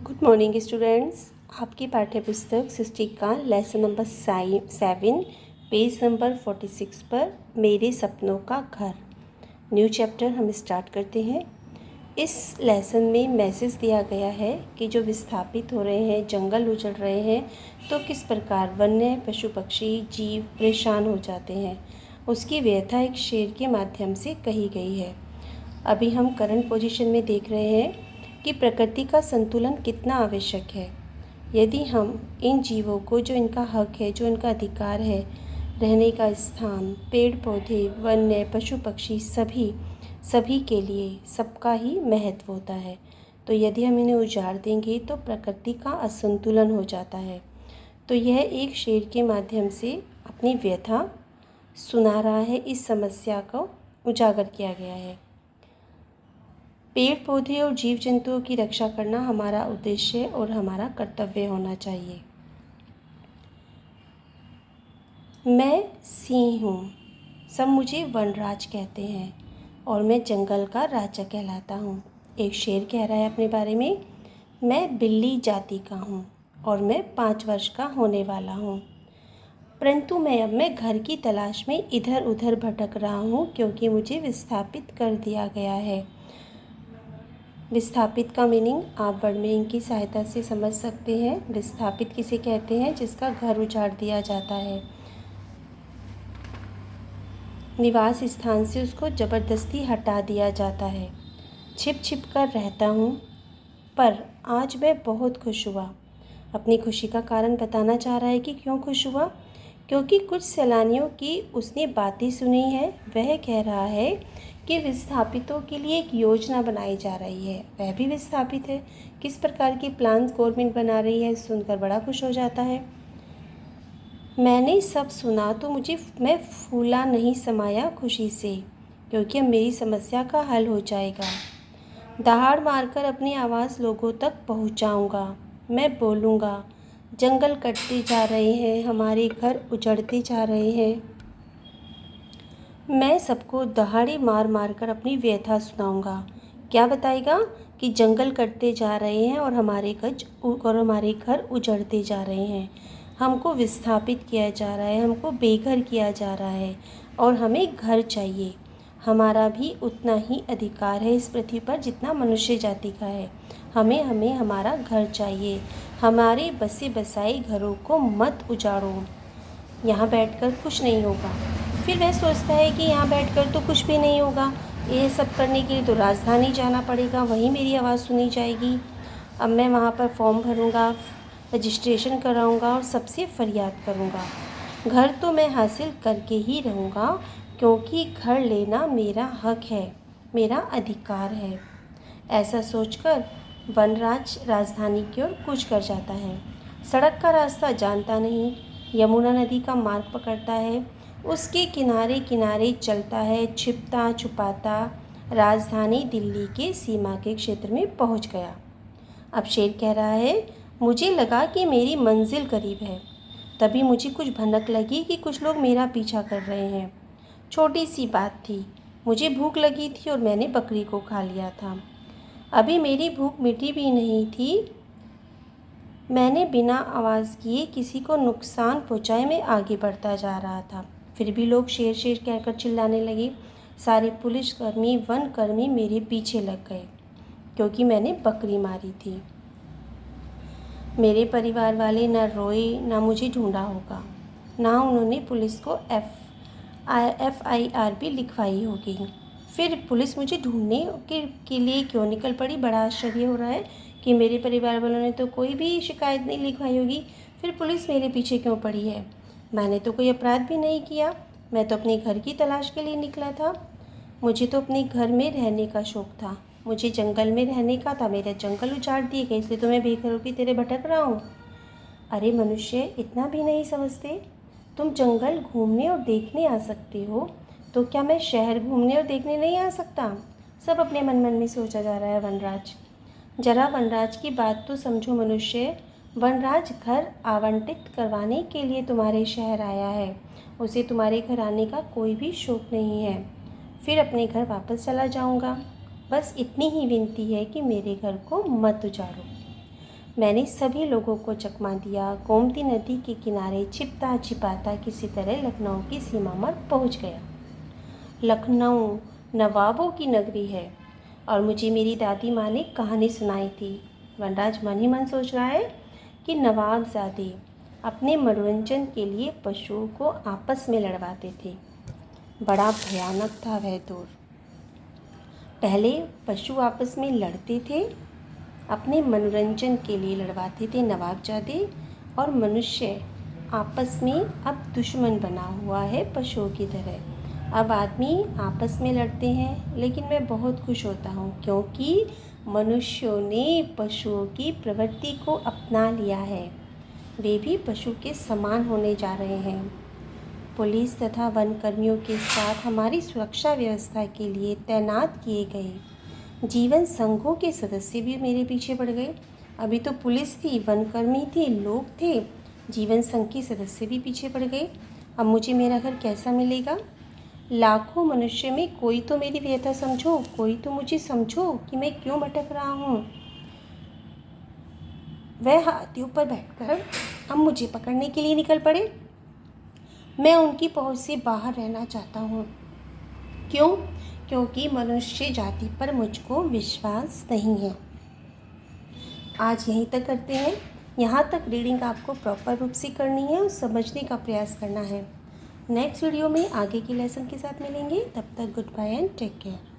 Good morning students. आपकी पाठ्य पुस्तक सृष्टि का लेसन नंबर 7 पेज नंबर 46 पर मेरे सपनों का घर न्यू चैप्टर हम स्टार्ट करते हैं। इस लेसन में मैसेज दिया गया है कि जो विस्थापित हो रहे हैं, जंगल उजड़ रहे हैं, तो किस प्रकार वन्य पशु पक्षी जीव परेशान हो जाते हैं, उसकी व्यथा एक शेर के माध्यम से कही गई है। अभी हम करंट पोजीशन में देख रहे हैं कि प्रकृति का संतुलन कितना आवश्यक है। यदि हम इन जीवों को, जो इनका हक है, जो इनका अधिकार है, रहने का स्थान, पेड़ पौधे, वन्य पशु पक्षी, सभी के लिए सबका ही महत्व होता है, तो यदि हम इन्हें उजाड़ देंगे तो प्रकृति का असंतुलन हो जाता है। तो यह एक शेर के माध्यम से अपनी व्यथा सुना रहा है। इस समस्या को उजागर किया गया है। पेड़ पौधे और जीव जंतुओं की रक्षा करना हमारा उद्देश्य और हमारा कर्तव्य होना चाहिए। मैं सिंह हूँ, सब मुझे वनराज कहते हैं और मैं जंगल का राजा कहलाता हूँ। एक शेर कह रहा है अपने बारे में, मैं बिल्ली जाति का हूँ और मैं 5 वर्ष का होने वाला हूँ, परंतु मैं घर की तलाश में इधर उधर भटक रहा हूँ क्योंकि मुझे विस्थापित कर दिया गया है। विस्थापित का मीनिंग आप वर्ड मीनिंग की सहायता से समझ सकते हैं। विस्थापित किसे कहते हैं? जिसका घर उजाड़ दिया जाता है, निवास स्थान से उसको ज़बरदस्ती हटा दिया जाता है। छिप छिप कर रहता हूँ, पर आज मैं बहुत खुश हुआ। अपनी खुशी का कारण बताना चाह रहा है कि क्यों खुश हुआ, क्योंकि कुछ सैलानियों की उसने बातें सुनी है। वह कह रहा है कि विस्थापितों के लिए एक योजना बनाई जा रही है। वह भी विस्थापित है, किस प्रकार के प्लान्स गवर्नमेंट बना रही है, सुनकर बड़ा खुश हो जाता है। मैंने सब सुना तो मैं फूला नहीं समाया खुशी से, क्योंकि अब मेरी समस्या का हल हो जाएगा। दहाड़ मारकर अपनी आवाज़ लोगों तक पहुंचाऊंगा। मैं बोलूँगा, जंगल कटते जा रहे हैं, हमारे घर उजड़ते जा रहे हैं। मैं सबको दहाड़े मार मार कर अपनी व्यथा सुनाऊंगा। क्या बताएगा कि जंगल कटते जा रहे हैं और हमारे घर उजड़ते जा रहे हैं, हमको विस्थापित किया जा रहा है, हमको बेघर किया जा रहा है और हमें घर चाहिए। हमारा भी उतना ही अधिकार है इस पृथ्वी पर जितना मनुष्य जाति का है। हमें हमारा घर चाहिए। हमारे बसे बसाए घरों को मत उजाड़ो। यहाँ बैठकर कुछ नहीं होगा। फिर वह सोचता है कि यहाँ बैठकर तो कुछ भी नहीं होगा, ये सब करने के लिए तो राजधानी जाना पड़ेगा, वहीं मेरी आवाज़ सुनी जाएगी। अब मैं वहाँ पर फॉर्म भरूँगा, रजिस्ट्रेशन कराऊँगा और सबसे फरियाद करूँगा। घर तो मैं हासिल करके ही रहूँगा, क्योंकि घर लेना मेरा हक है, मेरा अधिकार है। ऐसा सोचकर वनराज राजधानी की ओर कूच कर जाता है। सड़क का रास्ता जानता नहीं, यमुना नदी का मार्ग पकड़ता है, उसके किनारे किनारे चलता है, छिपता छुपाता राजधानी दिल्ली के सीमा के क्षेत्र में पहुंच गया। अब शेर कह रहा है, मुझे लगा कि मेरी मंजिल करीब है। तभी मुझे कुछ भनक लगी कि कुछ लोग मेरा पीछा कर रहे हैं। छोटी सी बात थी, मुझे भूख लगी थी और मैंने बकरी को खा लिया था। अभी मेरी भूख मिटी भी नहीं थी, मैंने बिना आवाज़ किए किसी को नुकसान पहुँचाए मैं आगे बढ़ता जा रहा था। फिर भी लोग शेर शेर कहकर चिल्लाने लगे। सारे पुलिसकर्मी, वनकर्मी मेरे पीछे लग गए, क्योंकि मैंने बकरी मारी थी। मेरे परिवार वाले न रोए, न मुझे ढूंढा होगा, ना उन्होंने पुलिस को FIR भी लिखवाई होगी। फिर पुलिस मुझे ढूंढने के लिए क्यों निकल पड़ी? बड़ा आश्चर्य हो रहा है कि मेरे परिवार वालों ने तो कोई भी शिकायत नहीं लिखवाई होगी, फिर पुलिस मेरे पीछे क्यों पड़ी है? मैंने तो कोई अपराध भी नहीं किया, मैं तो अपने घर की तलाश के लिए निकला था। मुझे तो अपने घर में रहने का शौक़ था, मुझे जंगल में रहने का था। मेरे जंगल उजाड़ दिए गए, इसलिए तो मैं बेघरों की तरह भटक रहा हूँ। अरे मनुष्य, इतना भी नहीं समझते? तुम जंगल घूमने और देखने आ सकते हो, तो क्या मैं शहर घूमने और देखने नहीं आ सकता? सब अपने मन मन में सोचा जा रहा है वनराज। जरा वनराज की बात तो समझो मनुष्य। वनराज घर आवंटित करवाने के लिए तुम्हारे शहर आया है, उसे तुम्हारे घर आने का कोई भी शौक़ नहीं है। फिर अपने घर वापस चला जाऊंगा। बस इतनी ही विनती है कि मेरे घर को मत उजाड़ो। मैंने सभी लोगों को चकमा दिया। गोमती नदी के किनारे छिपता छिपाता किसी तरह लखनऊ की सीमा पर पहुंच गया। लखनऊ नवाबों की नगरी है और मुझे मेरी दादी माँ ने कहानी सुनाई थी। वनराज मन ही मन सोच रहा है कि नवाबजादे अपने मनोरंजन के लिए पशुओं को आपस में लड़वाते थे। बड़ा भयानक था वह दौर। पहले पशु आपस में लड़ते थे, अपने मनोरंजन के लिए लड़वाते थे नवाबजादे, और मनुष्य आपस में अब दुश्मन बना हुआ है पशुओं की तरह। अब आदमी आपस में लड़ते हैं, लेकिन मैं बहुत खुश होता हूँ क्योंकि मनुष्यों ने पशुओं की प्रवृत्ति को अपना लिया है। वे भी पशु के समान होने जा रहे हैं। पुलिस तथा वन कर्मियों के साथ हमारी सुरक्षा व्यवस्था के लिए तैनात किए गए जीवन संघों के सदस्य भी मेरे पीछे पड़ गए। अभी तो पुलिस थी, वन कर्मी थे, लोग थे, जीवन संघ के सदस्य भी पीछे पड़ गए। अब मुझे मेरा घर कैसा मिलेगा? लाखों मनुष्य में कोई तो मेरी व्यथा समझो, कोई तो मुझे समझो कि मैं क्यों भटक रहा हूँ। वह हाथियों पर बैठकर अब मुझे पकड़ने के लिए निकल पड़े। मैं उनकी पहुंच से बाहर रहना चाहता हूँ। क्यों? क्योंकि मनुष्य जाति पर मुझको विश्वास नहीं है। आज यहीं तक करते हैं। यहाँ तक रीडिंग आपको प्रॉपर रूप से करनी है और समझने का प्रयास करना है। नेक्स्ट वीडियो में आगे की लेसन के साथ मिलेंगे। तब तक good bye and take care.